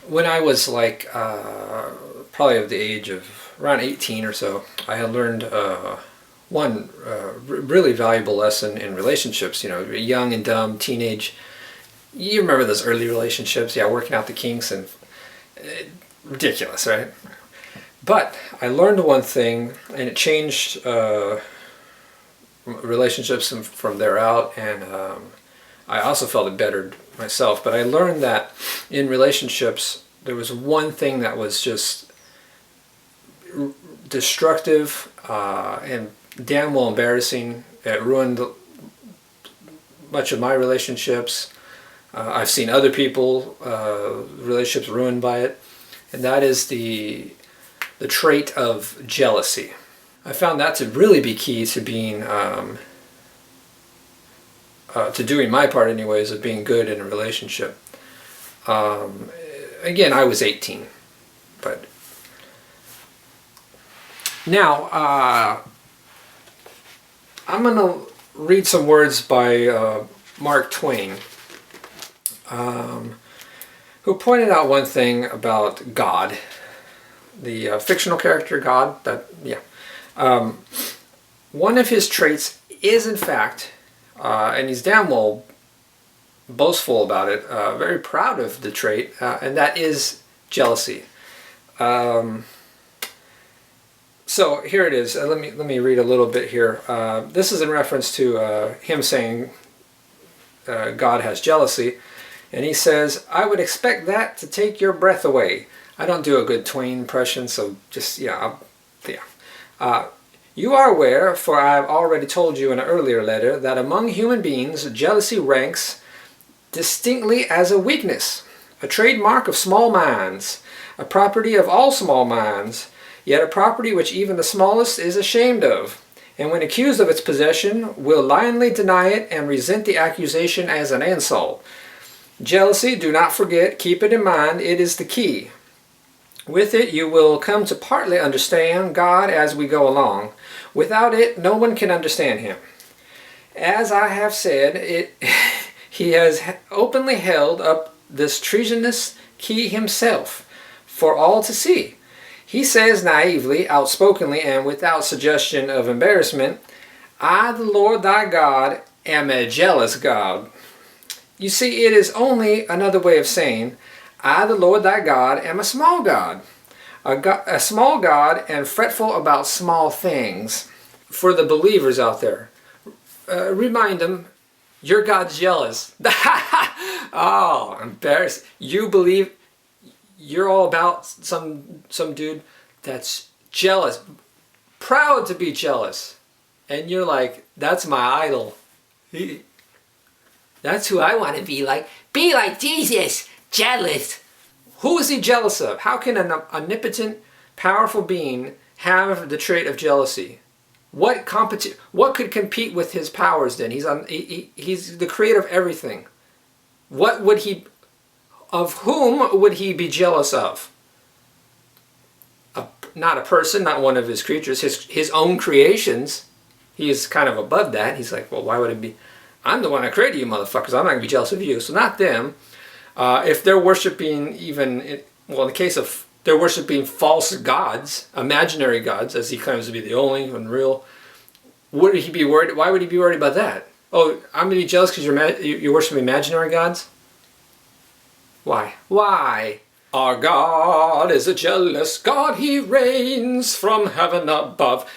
When I was like probably of the age of around 18 or so, I had learned one really valuable lesson in relationships. You know, young and dumb, teenage. You remember those early relationships? Yeah, working out the kinks and ridiculous, right? But I learned one thing, and it changed relationships from there out, and I also felt it bettered myself. But I learned that in relationships, there was one thing that was just destructive and damn well embarrassing. It ruined much of my relationships. I've seen other people relationships ruined by it, and that is the trait of jealousy. I found that to really be key to being to doing my part anyways of being good in a relationship. Again, I was 18, but now I'm going to read some words by Mark Twain, who pointed out one thing about God, the fictional character God. One of his traits is, in fact, and he's damn well boastful about it, very proud of the trait, and that is jealousy. So here it is. Let me read a little bit here. This is in reference to him saying God has jealousy, and he says, "I would expect that to take your breath away." I don't do a good Twain impression, so just you are aware, for I have already told you in an earlier letter, that among human beings jealousy ranks distinctly as a weakness, a trademark of small minds, a property of all small minds, yet a property which even the smallest is ashamed of, and when accused of its possession will lionly deny it and resent the accusation as an insult. Jealousy, do not forget, keep it in mind, it is the key. With it you will come to partly understand God as we go along. Without it no one can understand him. As I have said, he has openly held up this treasonous key himself for all to see. He says naively, outspokenly, and without suggestion of embarrassment, "I, the Lord thy God, am a jealous God." You see, it is only another way of saying, "I, the Lord thy God, am a small God, a small God and fretful about small things." For the believers out there, remind them, your God's jealous. Oh, embarrassed. You believe you're all about some dude that's jealous, proud to be jealous, and you're like, that's my idol. That's who I want to be like. Be like Jesus, jealous. Who is he jealous of? How can an omnipotent, powerful being have the trait of jealousy? What could compete with his powers then? He's the creator of everything. Of whom would he be jealous of? Not a person, not one of his creatures, his own creations. He is kind of above that. He's like, well, why would it be? I'm the one that created you, motherfuckers. I'm not going to be jealous of you. So not them. If they're worshiping in the case of they're worshiping false gods, imaginary gods, as he claims to be the only and real, would he be worried? Why would he be worried about that? Oh, I'm going to be jealous because you're worshiping imaginary gods? Why? Why? Our God is a jealous God. He reigns from heaven above.